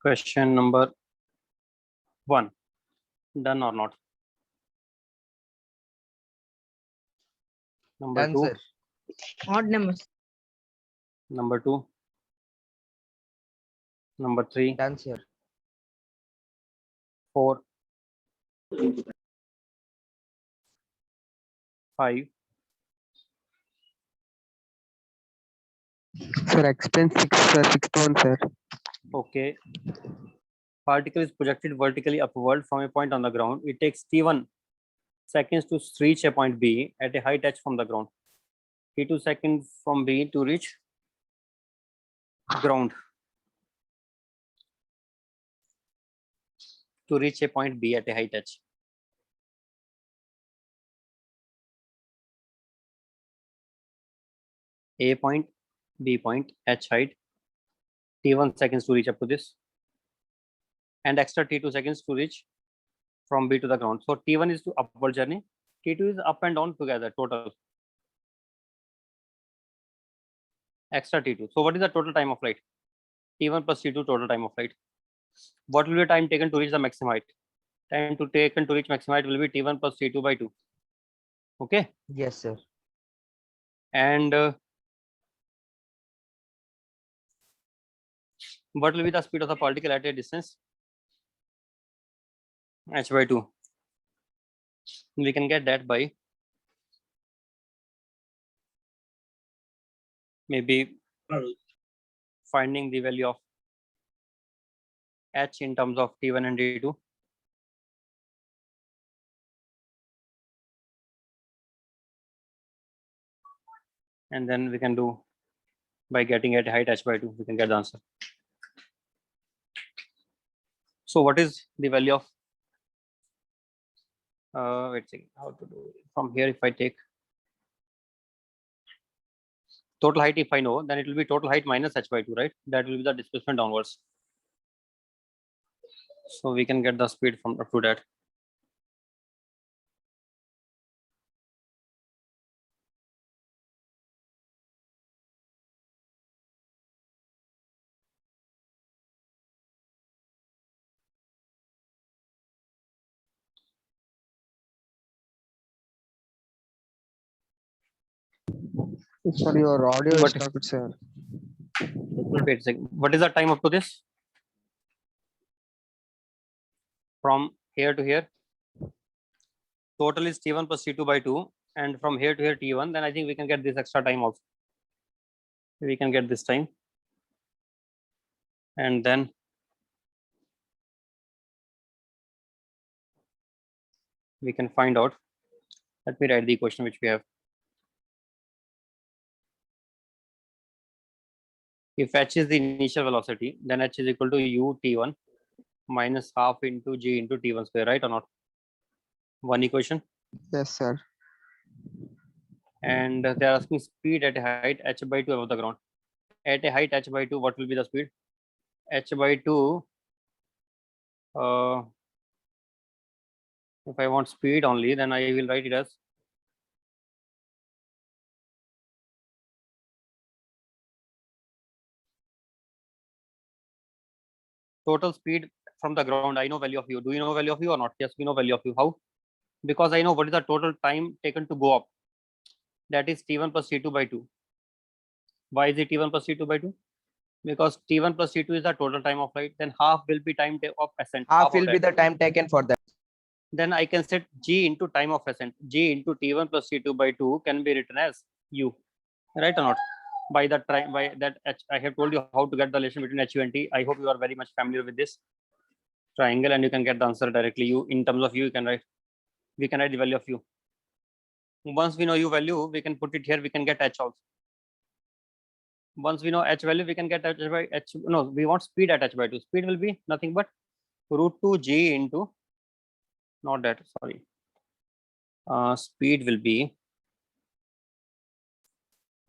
Question number 1. Done or not? Number Done, 2. sir. Odd numbers. Number 2. Number 3. Done, sir. 4. 5. Sir, explain sixth one, sir. Okay. Particle is projected vertically upward from a point on the ground. It takes t1 seconds to reach a point B at a height h from the ground. T2 seconds from B to reach ground. To reach a point B at a height h. A point, B point, h height. T1 seconds to reach up to this. And extra T2 seconds to reach from B to the ground. So T1 is to upward journey. T2 is up and down together total. Extra T2. So what is the total time of flight? T1 plus T2 total time of flight. What will be the time taken to reach the maximum height? Time to taken to reach maximum height will be T1 plus T2 by 2. Okay. Yes, sir. And what will be the speed of the particle at a distance? H by 2. We can get that by maybe finding the value of h in terms of T1 and T2. And then we can do by getting at height h by 2, we can get the answer. So what is the value of wait a second, how to do it? From here, if I take total height, if I know, then it will be total height minus h by 2, right? That will be the displacement downwards. So we can get the speed from up to that. Sorry, your audio is What- not good, sir. Wait a second. What is the time up to this? From here to here. Total is T1 plus T2 by 2. And from here to here T1, then I think we can get this extra time also. We can get this time. And then we can find out. Let me write the equation which we have. If h is the initial velocity, then h is equal to u t1 minus half into g into t1 square, right or not? One equation. Yes, sir. And they are asking speed at a height h by 2 above the ground. At a height h by 2, what will be the speed? H by 2. If I want speed only, then I will write it as total speed from the ground. I know value of u. Do you know value of u or not? Yes, we know value of u. How? Because I know what is the total time taken to go up. That is T1 plus T2 by 2. Why is it T1 plus T2 by 2? Because T1 plus T2 is the total time of flight. Then half will be time of ascent. Half of will be that. the time taken for that. Then I can set g into time of ascent. G into T1 plus T2 by 2 can be written as u. Right or not? By that time, by that h, I have told you how to get the relation between h, u, and t. I hope you are very much familiar with this triangle, and you can get the answer directly. U in terms of u, you can write. We can write the value of u. Once we know u value, we can put it here. We can get h also. Once we know h value, we can get h by h. No, we want speed at h by 2. Speed will be nothing but root 2 g into, not that, sorry. Speed will be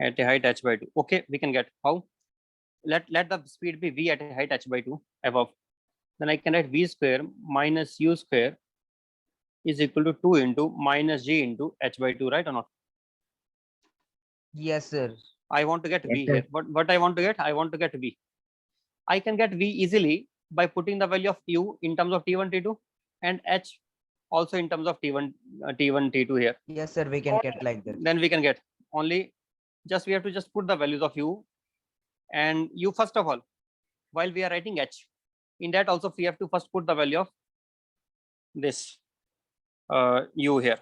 at a height h by 2. Okay, we can get how? Let the speed be v at a height h by 2 above. Then I can write v square minus u square is equal to 2 into minus g into h by 2, right or not? Yes, sir. I want to get v Yes, sir. here. What I want to get? I want to get v. I can get v easily by putting the value of u in terms of t1, t2 and h also in terms of t1, t2 here. Yes, sir, we can get like that. Then we can get only just we have to just put the values of u and u first of all while we are writing h. In that also we have to first put the value of this u here.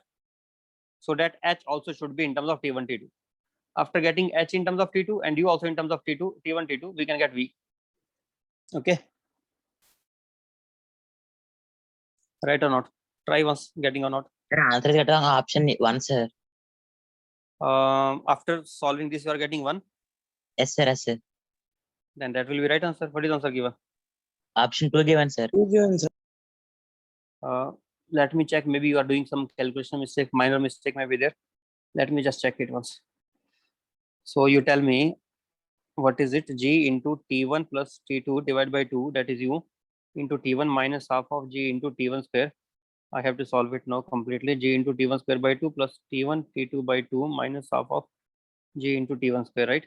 So that h also should be in terms of t1, t2. After getting h in terms of t2 and u also in terms of t2, t1, t2, we can get v. Okay. Right or not? Try once getting or not. Answer is option 1, sir. After solving this, you are getting 1. Yes, sir. Yes, sir. Then that will be right answer. What is answer given? Option 2 given, sir. Let me check. Maybe you are doing some calculation mistake, minor mistake may be there. Let me just check it once. So you tell me what is it? G into T1 plus T2 divided by 2, that is u, into T1 minus half of G into T1 square. I have to solve it now completely. G into T1 square by 2 plus T1 T2 by 2 minus half of G into T1 square, right?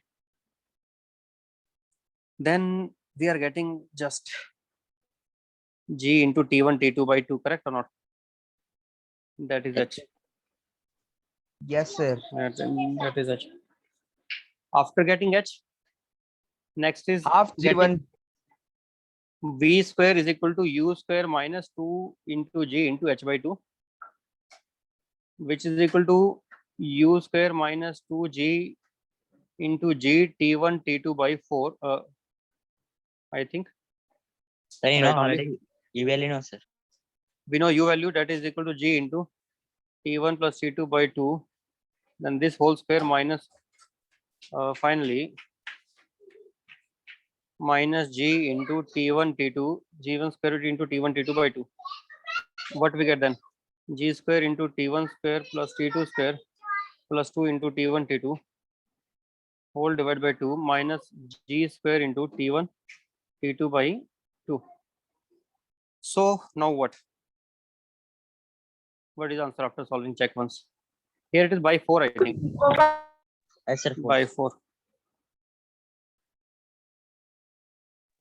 Then we are getting just G into T1 T2 by 2, correct or not? That is H. Yes, sir. That is H. After getting H, next is Half G1. V square is equal to U square minus 2 into G into H by 2, which is equal to U square minus 2G into G T1 T2 by 4. I think. Sir, you know Right, only. already. You will know, sir. We know U value, that is equal to G into T1 plus T2 by 2. Then this whole square minus finally minus G into T1 T2, G1 square root into T1 T2 by 2. What we get then? G square into T1 square plus T2 square plus 2 into T1 T2 whole divided by 2 minus G square into T1 T2 by 2. So now what? What is the answer after solving? Check once. Here it is by 4, I think. Yes, sir. 4. By 4.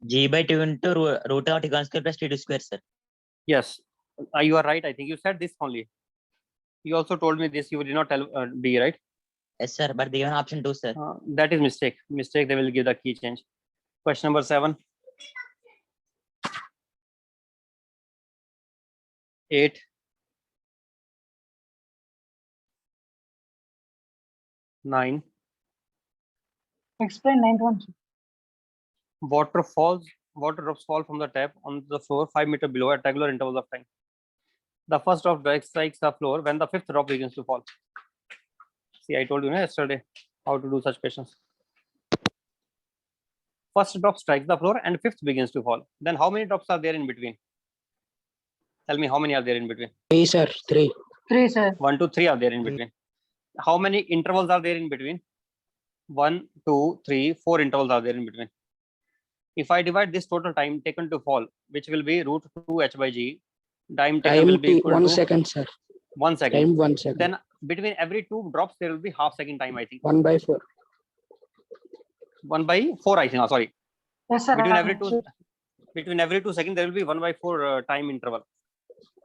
G by 2 into root of T1 square plus T2 square, sir. Yes, you are right. I think you said this only. You also told me this. You did not tell B, right? Yes, sir. But they given option 2, sir. That is mistake. Mistake. They will give the key change. Question number 7. 8. 9. Explain 9th one. Water drops fall from the tap on the floor 5 meters below at regular intervals of time. The first drop strikes the floor when the fifth drop begins to fall. See, I told you yesterday how to do such questions. First drop strikes the floor and fifth begins to fall. Then how many drops are there in between? Tell me how many are there in between? 3, sir. 3. 3, sir. 1, 2, 3 are there in between. How many intervals are there in between? 1, 2, 3, 4 intervals are there in between. If I divide this total time taken to fall, which will be root 2h by g, time taken will be equal 1 to second, sir. 1 second. Time 1 second. Then between every 2 drops, there will be half second time, I think. 1 by 4. 1 by 4, I think. Oh, sorry. Yes, sir. Between every 2 seconds, there will be 1 by 4 time interval.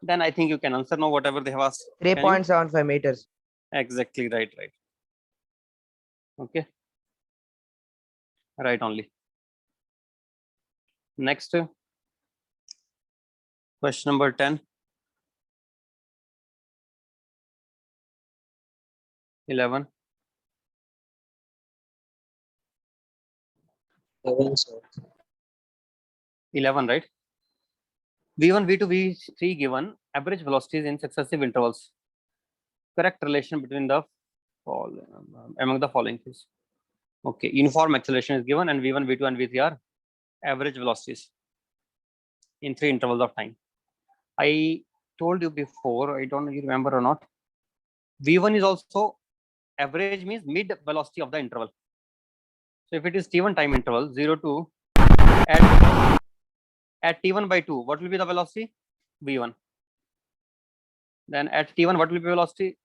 Then I think you can answer now whatever they have asked. 3.75 meters. Exactly right. Okay. Right only. Next. Question number 10. 11. 7, sir. 11, right? V1, V2, V3 given average velocities in successive intervals. Correct relation between the among the following is. Okay, uniform acceleration is given and V1, V2 and V3 are average velocities in 3 intervals of time. I told you before, I don't know if you remember or not. V1 is also average, means mid velocity of the interval. So if it is T1 time interval 0 to at T1 by 2, what will be the velocity? V1. Then at T1, what will be velocity?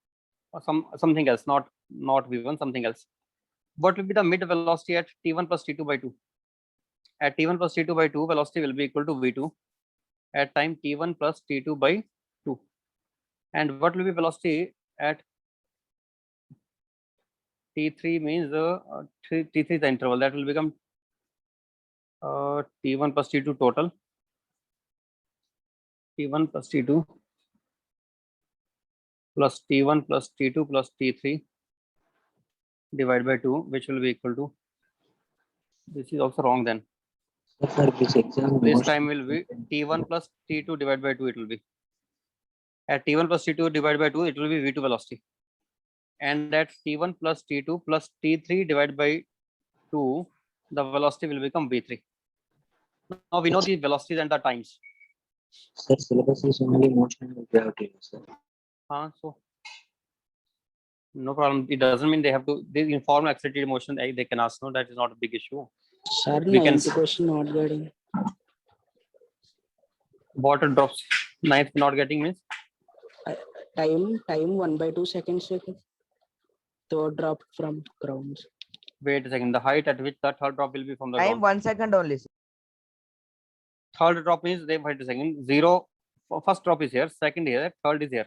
Or something else, not V1, something else. What will be the mid velocity at T1 plus T2 by 2? At t1 plus t2 by 2, velocity will be equal to v2 at time t1 plus t2 by 2. And what will be velocity at t3 means t3 is the interval, that will become t1 plus t2 total, t1 plus t2 plus t1 plus t2 plus t3 divided by 2, which will be equal to, this is also wrong then. For this exam, This time will be t1 plus t2 divided by 2, it will be. At t1 plus t2 divided by 2, it will be v2 velocity. And at t1 plus t2 plus t3 divided by 2, the velocity will become v3. Now we know the velocities and the times. Sir, syllabus is only motion and gravity, sir. So no problem. It doesn't mean they have to. This informal accelerated motion they can ask. No, that is not a big issue. Sir, We can 9th question not getting. Water drops. Ninth not getting means Time 1/2 seconds. Third drop from ground. wait a second. The height at which the third drop will be from the Time ground. 1 second only, sir. Third drop means they wait a second. Zero. First drop is here. Second here. Third is here.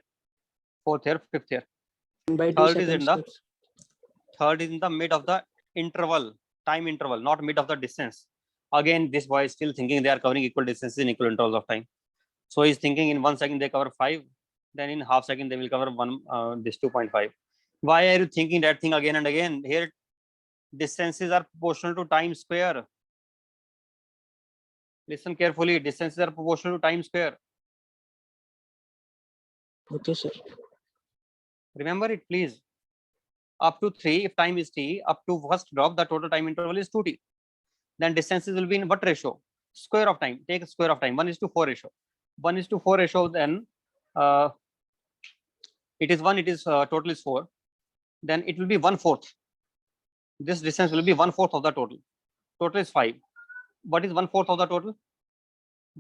Fourth here. Fifth here. 1/2 Third is in seconds. the third is in the mid of the interval, time interval, not mid of the distance. Again, this boy is still thinking they are covering equal distances in equal intervals of time. So he's thinking in 1 second they cover 5, then in half second they will cover this 2.5. Why are you thinking that thing again and again? Here, distances are proportional to time square. Listen carefully. Distances are proportional to time square. Okay, sir. Remember it, please. Up to 3, if time is t, up to first drop, the total time interval is 2t. Then distances will be in what ratio? Square of time. Take a square of time. 1:4 ratio. 1:4 ratio. Then it is 1. It is total is 4. Then it will be 1/4. This distance will be 1/4 of the total. Total is 5. What is 1/4 of the total?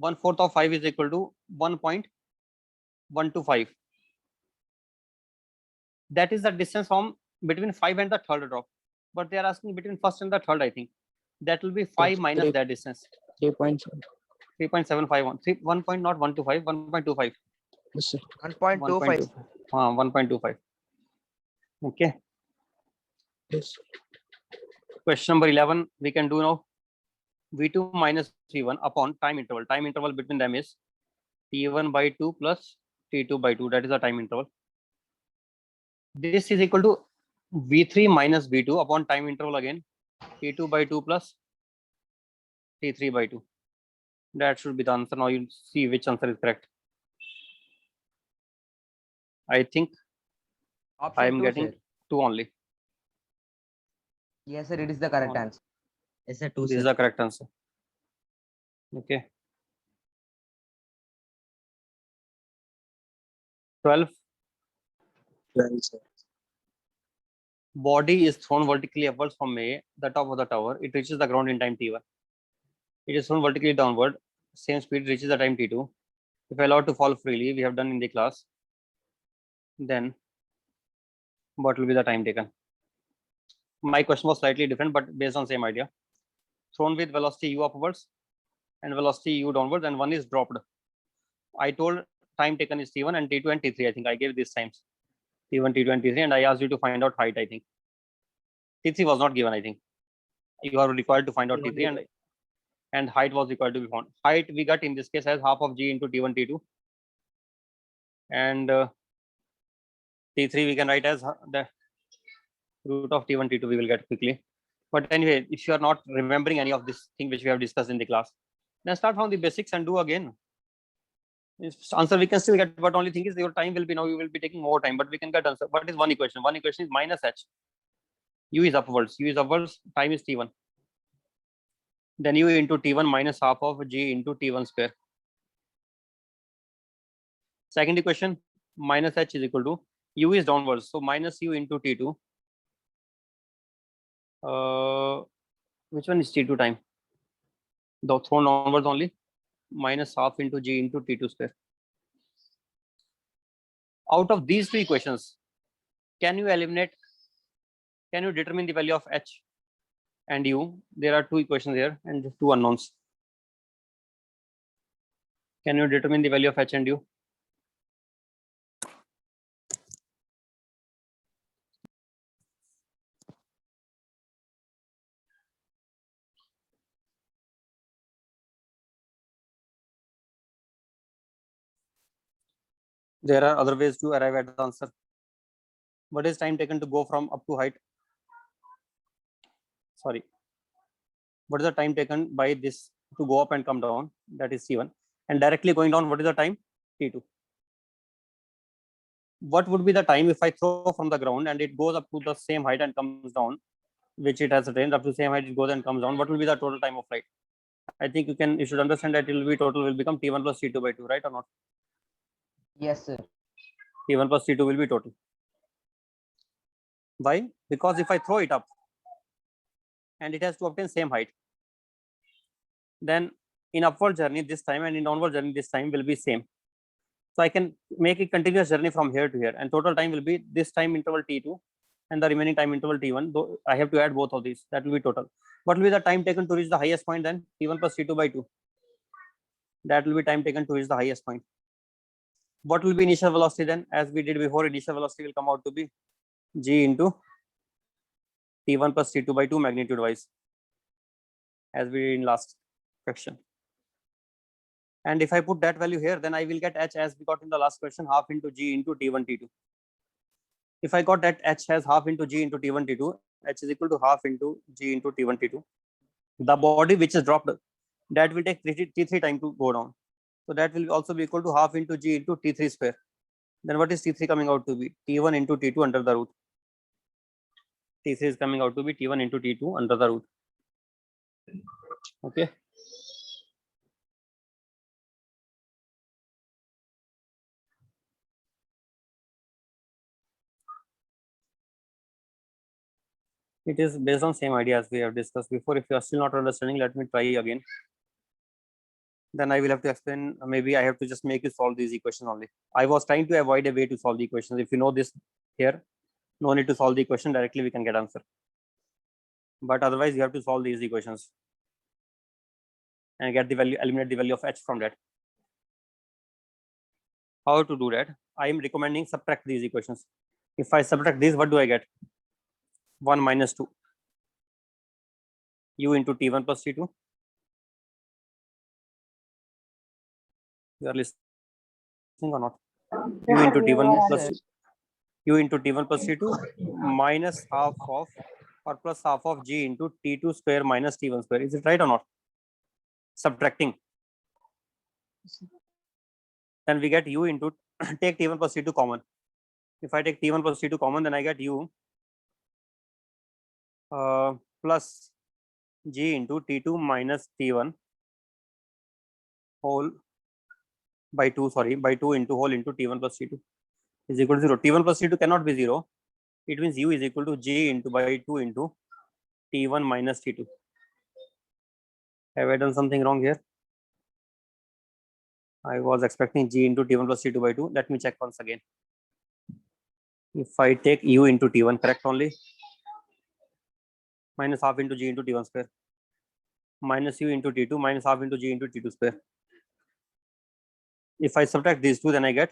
1/4 of 5 is equal to 1.125. That is the distance from between 5 and the third drop. But they are asking between first and the third, I think. That will be 5 minus that distance. 3.7. 3.751. 1.125, 1.25. Yes, sir. 1.25. 1.25. Okay. Yes. Question number 11, we can do now. V2 minus V1 upon time interval. Time interval between them is T1 by 2 plus T2 by 2. That is the time interval. This is equal to V3 minus V2 upon time interval again. T2 by 2 plus T3 by 2. That should be the answer. Now you see which answer is correct. I think I am Option 2, getting sir. 2 only. Yes, sir. It is the correct answer. Yes, sir, 2, This is sir. the correct answer. Okay. 12. 12, sir. Body is thrown vertically upwards from the top of the tower. It reaches the ground in time t1. It is thrown vertically downward. Same speed reaches the time t2. If allowed to fall freely, we have done in the class. Then what will be the time taken? My question was slightly different, but based on same idea. Thrown with velocity u upwards and velocity u downwards, and one is dropped. I told time taken is t1 and t2 and t3. I think I gave these times. T1, T2, and T3, and I asked you to find out height, I think. T3 was not given, I think. You are required to find out T3, and height was required to be found. Height we got in this case as half of G into T1, T2. And T3 we can write as the root of T1, T2 we will get quickly. But anyway, if you are not remembering any of this thing which we have discussed in the class, then start from the basics and do again. Answer we can still get, but only thing is your time will be now, you will be taking more time, but we can get answer. What is one equation? One equation is minus h. U is upwards. U is upwards. Time is t1. Then u into t1 minus half of g into t1 square. Second equation, minus h is equal to u is downwards, so minus u into t2. Which one is t2 time? The thrown downwards only. Minus half into g into t2 square. Out of these two equations, can you eliminate? Can you determine the value of h? and u. There are two equations here and two unknowns. Can you determine the value of h and u? There are other ways to arrive at the answer. What is time taken to go from up to height? Sorry. What is the time taken by this to go up and come down? That is T1. And directly going down, what is the time? T2. What would be the time if I throw from the ground and it goes up to the same height and comes down, which it has attained up to the same height, it goes and comes down? What will be the total time of flight? I think you should understand that it will be total will become T1 plus T2 by 2, right or not? Yes, sir. T1 plus T2 will be total. Why? Because if I throw it up and it has to obtain same height, then in upward journey this time and in downward journey this time will be same. So I can make a continuous journey from here to here, and total time will be this time interval T2 and the remaining time interval T1. Though I have to add both of these, that will be total. What will be the time taken to reach the highest point then? T1 plus T2 by 2. That will be time taken to reach the highest point. What will be initial velocity then? As we did before, initial velocity will come out to be g into T1 plus T2 by 2 magnitude wise, as we did in last question. And if I put that value here, then I will get h as we got in the last question, half into g into T1 T2. If I got that h as half into g into T1 T2, h is equal to half into g into T1 T2. The body which is dropped, that will take T3 time to go down. So that will also be equal to half into g into T3 square. Then what is T3 coming out to be? T1 into T2 under the root. T3 is coming out to be T1 into T2 under the root. Okay. It is based on same idea as we have discussed before. If you are still not understanding, let me try again. Then I will have to explain. Maybe I have to just make you solve these equations only. I was trying to avoid a way to solve the equations. If you know this here, no need to solve the equation directly, we can get answer. But otherwise, you have to solve these equations and get the value, eliminate the value of h from that. How to do that? I am recommending subtract these equations. If I subtract these, what do I get? 1 minus 2 u into T1 plus T2. You are listening or not? U into T1 plus u into T1 plus T2 minus half of or plus half of g into T2 square minus T1 square. Is it right or not? Subtracting. Then we get u into take T1 plus T2 common. If I take T1 plus T2 common, then I get u plus g into T2 minus T1 whole by 2, sorry, by 2 into whole into T1 plus T2 is equal to 0. T1 plus T2 cannot be 0. It means u is equal to g into by 2 into T1 minus T2. Have I done something wrong here? I was expecting g into T1 plus T2 by 2. Let me check once again. If I take u into T1, correct only, minus half into g into T1 square, minus u into T2 minus half into g into T2 square. If I subtract these two, then I get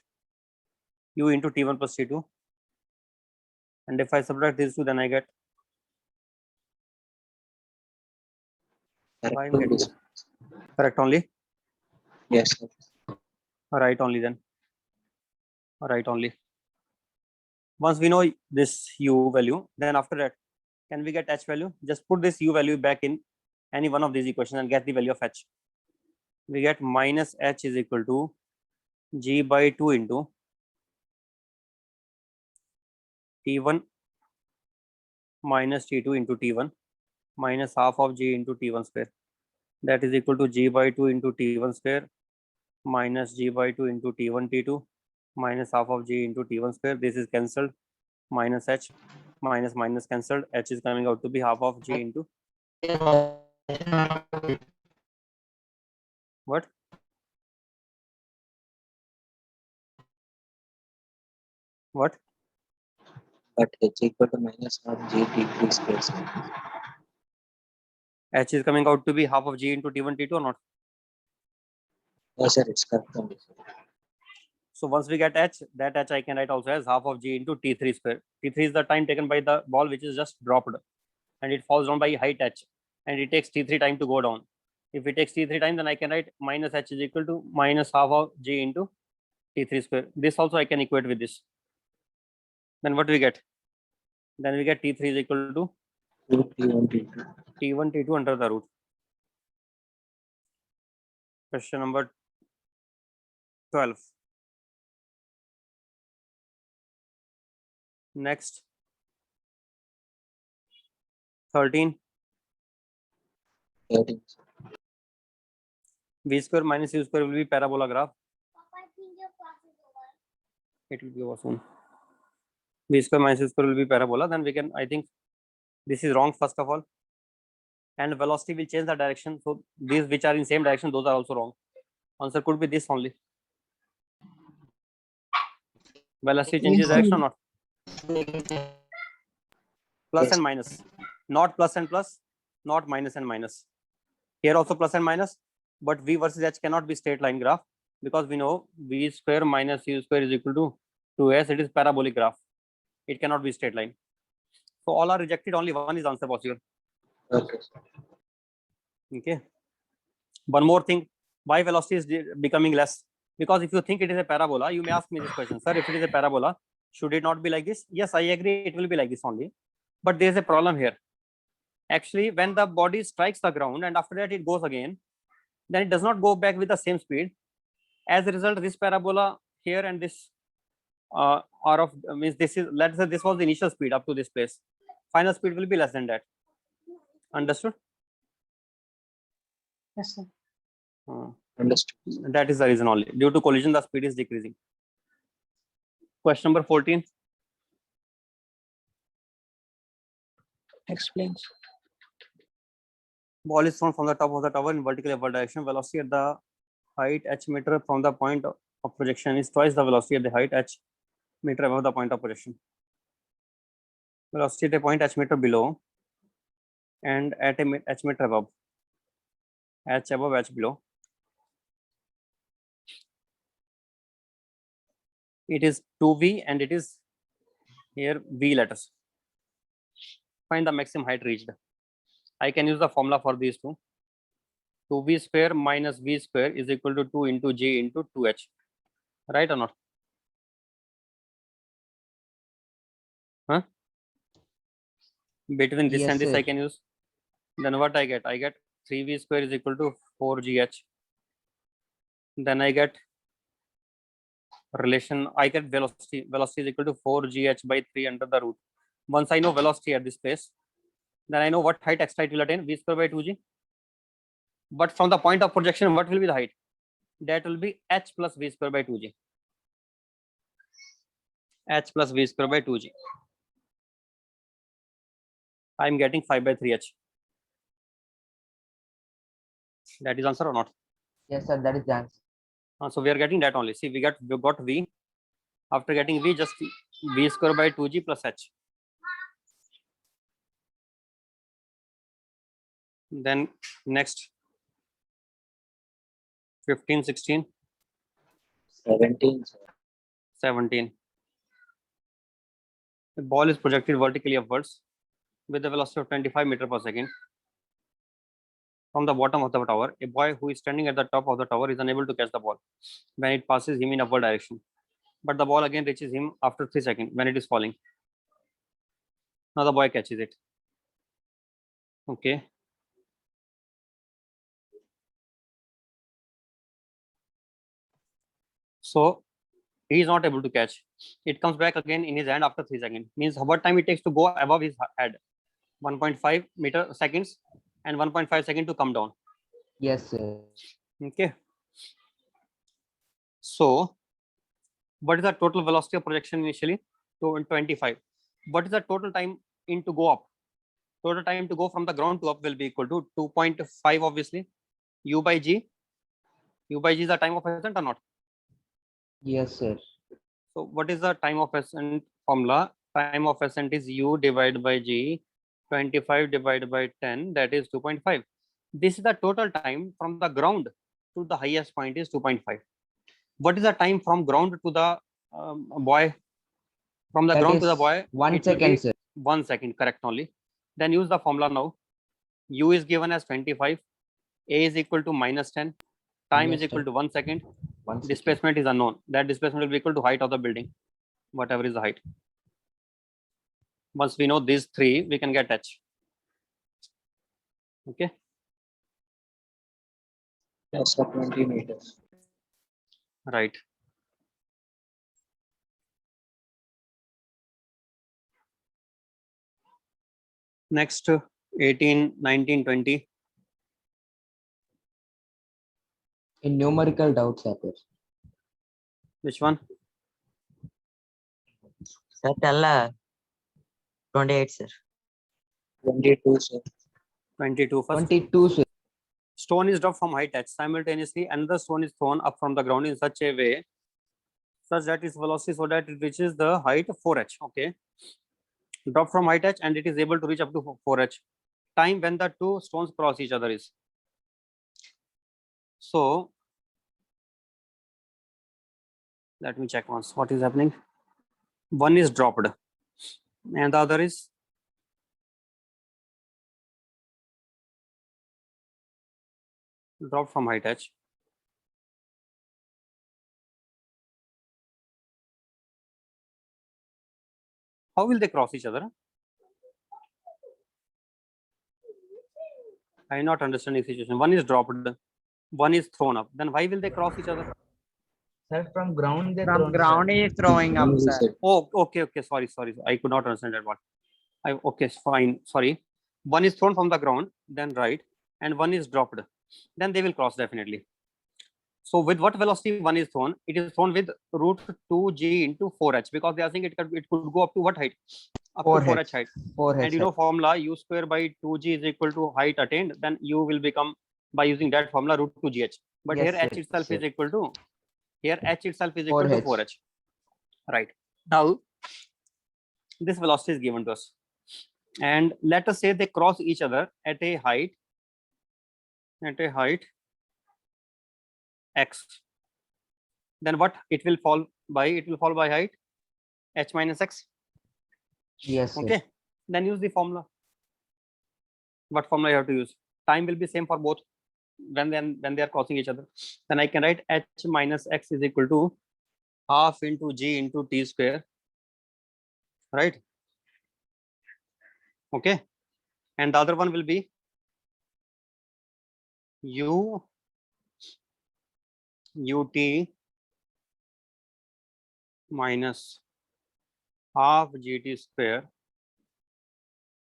u into T1 plus T2. And if I subtract these two, then I get Correct only, sir. correct only. Yes, sir. Right only then. Right only. Once we know this u value, then after that, can we get h value? Just put this u value back in any one of these equations and get the value of h. We get minus h is equal to g by 2 into T1 minus T2 into T1 minus half of g into T1 square. That is equal to g by 2 into T1 square minus g by 2 into T1 T2 minus half of g into T1 square. This is cancelled. Minus h minus minus cancelled. H is coming out to be half of g into what? What? But h equal to minus half g T3 square, sir. H is coming out to be half of G into T1, T2 or not? Yes, sir. It's correct only, sir. So once we get H, that H I can write also as half of G into T3 square. T3 is the time taken by the ball which is just dropped and it falls down by height H and it takes T3 time to go down. If it takes T3 time, then I can write minus H is equal to minus half of G into T3 square. This also I can equate with this. Then what do we get? Then we get T3 is equal to Root T1, T2. T1, T2 under the root. Question number 12. Next. 13. 13. V square minus U square will be parabola graph. It will be over soon. V square minus U square will be parabola. Then we can, I think this is wrong first of all. And velocity will change the direction. So these which are in same direction, those are also wrong. Answer could be this only. Velocity changes direction or not? Plus Yes. and minus. Not plus and plus, not minus and minus. Here also plus and minus, but V versus H cannot be straight line graph because we know V square minus U square is equal to 2S. It is parabolic graph. It cannot be straight line. So all are rejected. Only one is answer possible. Okay, sir. Okay. One more thing. Why velocity is becoming less? Because if you think it is a parabola, you may ask me this question, sir, if it is a parabola, should it not be like this? Yes, I agree. It will be like this only. But there is a problem here. Actually, when the body strikes the ground and after that it goes again, then it does not go back with the same speed. As a result, this parabola here and this are of means this is, let's say this was the initial speed up to this place. Final speed will be less than that. Understood? Yes, sir. Understood. That is the reason only. Due to collision, the speed is decreasing. Question number 14. Explains. Ball is thrown from the top of the tower in vertical upward direction. Velocity at the height h meter from the point of projection is twice the velocity at the height h meter above the point of projection. Velocity at a point h meter below and at a h meter above. H above, h below. It is 2v and it is here v letters. Find the maximum height reached. I can use the formula for these two. 2v square minus v square is equal to 2 into g into 2h. Right or not? Huh? Between this Yes, and this sir. I can use. Then what I get? I get 3v square is equal to 4gh. Then I get relation, I get velocity. Velocity is equal to 4gh by 3 under the root. Once I know velocity at this place, then I know what height x height will attain, v square by 2g. But from the point of projection, what will be the height? That will be h plus v square by 2g. H plus v square by 2g. I am getting 5 by 3h. That is answer or not? Yes, sir. That is the answer. So we are getting that only. See, we got v. After getting v, just v square by 2g plus h. Then next 15, 16, 17, sir. 17. The ball is projected vertically upwards with a velocity of 25 meters per second from the bottom of the tower. A boy who is standing at the top of the tower is unable to catch the ball when it passes him in upward direction. But the ball again reaches him after 3 seconds when it is falling. Now the boy catches it. Okay. So he is not able to catch. It comes back again in his hand after 3 seconds. Means what time it takes to go above his head? 1.5 meter seconds and 1.5 seconds to come down. Yes, sir. Okay. So what is the total velocity of projection initially? 25. What is the total time in to go up? Total time to go from the ground to up will be equal to 2.5 obviously. U by G. U by G is the time of ascent or not? Yes, sir. So what is the time of ascent formula? Time of ascent is U divided by G 25 divided by 10, that is 2.5. This is the total time from the ground to the highest point is 2.5. What is the time from ground to the boy? From the That ground to the is boy, 1 it will be second, sir. 1 second, correct only. Then use the formula now. U is given as 25, A is equal to minus 10, time is Minus equal 10. to 1 second, 1 second. displacement is unknown. That displacement will be equal to height of the building, whatever is the height. Once we know these three, we can get H. Okay. Yes, sir, 20 meters. Right. Next, 18, 19, 20. In numerical doubts, sir. Which one? Sir, tell 28, sir. 22, sir. 22 first. 22, sir. Stone is dropped from height H. Simultaneously, another stone is thrown up from the ground in such a way such that its velocity so that it reaches the height 4h. Okay. Drop from height H and it is able to reach up to 4h. Time when the two stones cross each other is. So let me check once what is happening. One is dropped and the other is dropped from height H. How will they cross each other? I am not understanding the situation. One is dropped, one is thrown up. Then why will they cross each other? Sir, from ground, they From ground he is throwing up, Only, sir. sir. Oh, okay. Sorry. I could not understand that one. Okay, fine. Sorry. One is thrown from the ground, then right, and one is dropped. Then they will cross definitely. So with what velocity one is thrown? It is thrown with root 2g into 4h because they are saying it could go up to what height? Up to 4h. 4h height. 4h. And you know formula u square by 2g is equal to height attained. Then u will become by using that formula root 2gh. But Yes, here sir. h itself Sir. is equal to h itself is equal to 4h. 4h. Right. Now this velocity is given to us. And let us say they cross each other at a height x. Then what it will fall by? It will fall by height h minus x. Yes, sir. Okay. Then use the formula. What formula you have to use? Time will be same for both when they are crossing each other. Then I can write h minus x is equal to half into g into t square. Right. Okay. And the other one will be u ut minus half gt square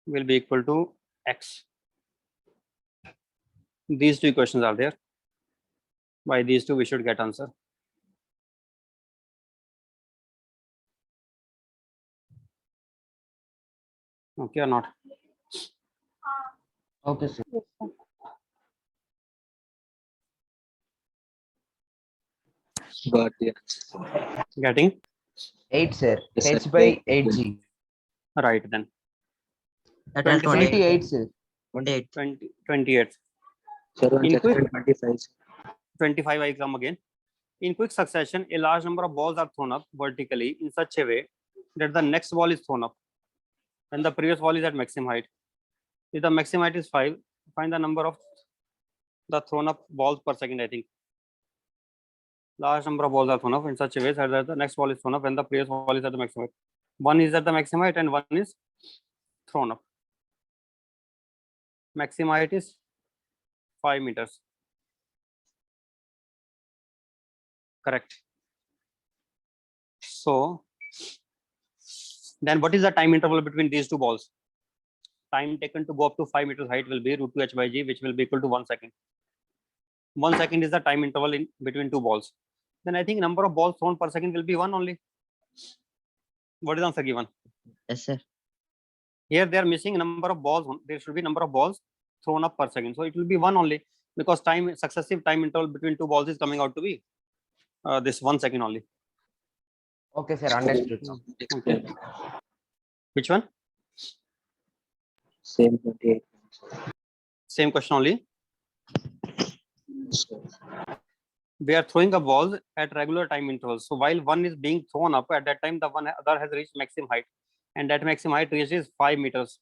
will be equal to x. These two equations are there. By these two we should get answer. Okay or not? Okay, sir. Got the answer. Getting 8, sir. Yes, sir. H by 8g. right then. Sir, tell 28. 28, sir. 28. 28. Sir, one In quick- section 25. 25 I come again. In quick succession, a large number of balls are thrown up vertically in such a way that the next ball is thrown up when the previous ball is at maximum height. If the maximum height is 5, find the number of the thrown up balls per second, I think. Large number of balls are thrown up in such a way that the next ball is thrown up when the previous ball is at the maximum height. One is at the maximum height and one is thrown up. Maximum height is 5 meters. Correct. So then what is the time interval between these two balls? Time taken to go up to 5 meters height will be root 2h by g, which will be equal to 1 second. 1 second is the time interval in between two balls. Then I think number of balls thrown per second will be 1 only. What is the answer given? Yes, sir. Here they are missing number of balls. There should be number of balls thrown up per second. So it will be 1 only because successive time interval between two balls is coming out to be this 1 second only. Okay, sir. Understood. Okay. Which one? Same 28. Same question only. Yes, sir. We are throwing a ball at regular time intervals. So while one is being thrown up, at that time the one other has reached maximum height, and that maximum height reaches 5 meters.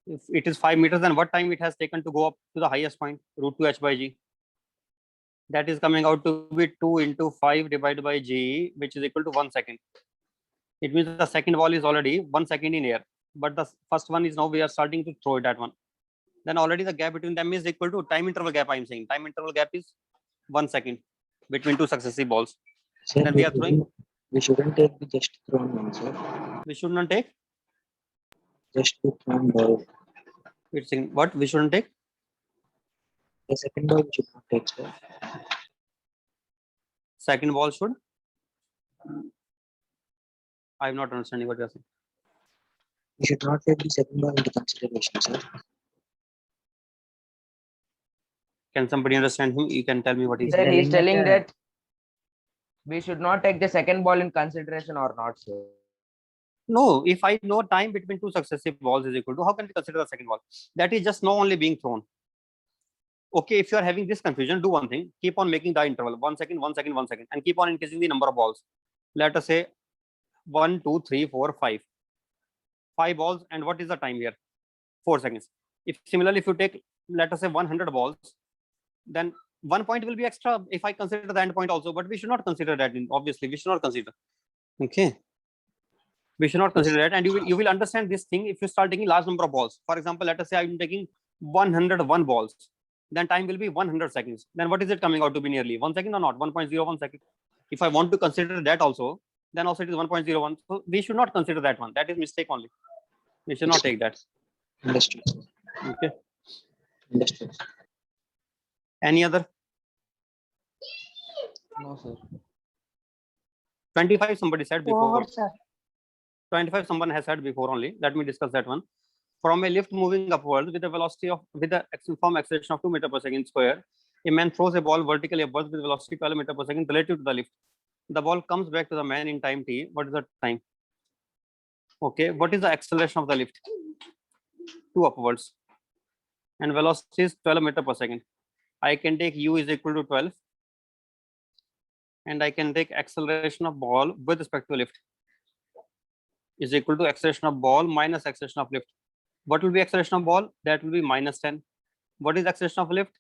If it is 5 meters, then what time it has taken to go up to the highest point? Root 2 h by g. That is coming out to be 2 into 5 divided by g, which is equal to 1 second. It means the second ball is already 1 second in air, but the first one is now we are starting to throw it at one. Then already the gap between them is equal to time interval gap. I am saying time interval gap is 1 second between two successive balls. Sir, Then we are throwing. we shouldn't take the just thrown one, sir. We should not take. Just the thrown ball. It's in what we shouldn't take. The second ball we should not take, sir. Second ball should. I am not understanding what you are saying. We should not take the second ball into consideration, sir. Can somebody understand him? You can tell me what he's Sir, saying. he's telling that we should not take the second ball in consideration or not, sir. No, if I know time between two successive balls is equal to, how can we consider the second ball? That is just now only being thrown. Okay, if you are having this confusion, do one thing. Keep on making the interval 1 second, 1 second, 1 second, and keep on increasing the number of balls. Let us say 1, 2, 3, 4, 5. 5 balls, and what is the time here? 4 seconds. If similarly, if you take, let us say 100 balls, then 1 point will be extra if I consider the end point also, but we should not consider that. Obviously, we should not consider. Okay. We should not consider that, and you will understand this thing if you start taking large number of balls. For example, let us say I'm taking 101 balls, then time will be 100 seconds. Then what is it coming out to be nearly 1 second or not? 1.01 second. If I want to consider that also, then also it is 1.01. So we should not consider that one. That is mistake only. We should not take that. Understood, sir. Okay. Understood. Any other? No, sir. 25 somebody said before. Over, sir. 25 someone has said before only. Let me discuss that one. From a lift moving upwards with a velocity of with the uniform acceleration of 2 meters per second square, a man throws a ball vertically upwards with velocity 12 meters per second relative to the lift. The ball comes back to the man in time t. What is the time? Okay. What is the acceleration of the lift? 2 upwards. And velocity is 12 meters per second. I can take u is equal to 12. And I can take acceleration of ball with respect to lift is equal to acceleration of ball minus acceleration of lift. What will be acceleration of ball? That will be minus 10. What is acceleration of lift?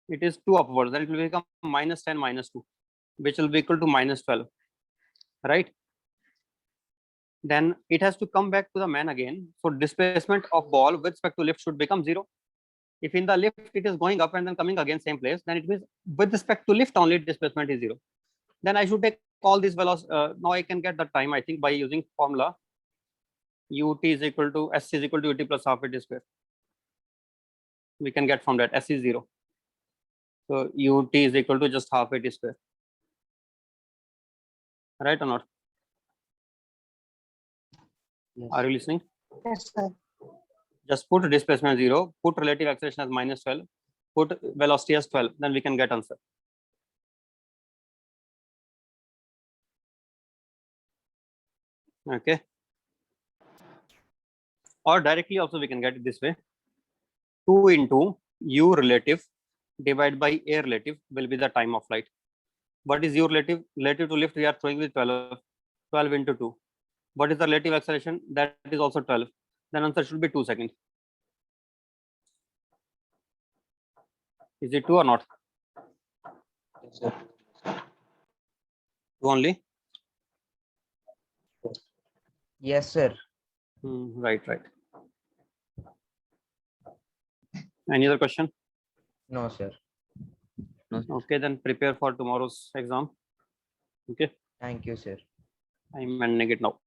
It is 2 upwards. Then it will become minus 10 minus 2, which will be equal to minus 12. Right? Then it has to come back to the man again. So displacement of ball with respect to lift should become 0. If in the lift it is going up and then coming again same place, then it means with respect to lift only displacement is 0. Then I should take all these velocities. Now I can get the time, I think, by using formula ut is equal to s is equal to ut plus half a square. We can get from that s is 0. So ut is equal to just half a square. Right or not? Yes. Are you listening? Yes, sir. Just put displacement 0, put relative acceleration as minus 12, put velocity as 12, then we can get answer. Okay. Or directly also we can get it this way. 2 into u relative divided by a relative will be the time of flight. What is u relative? Relative to lift we are throwing with 12. 12 into 2. What is the relative acceleration? That is also 12. Then answer should be 2 seconds. Is it 2 or not? Yes, sir. 2 only? Yes, sir. Right. Any other question? No, sir. Okay, then prepare for tomorrow's exam. Okay, Thank you, sir. I'm ending it now.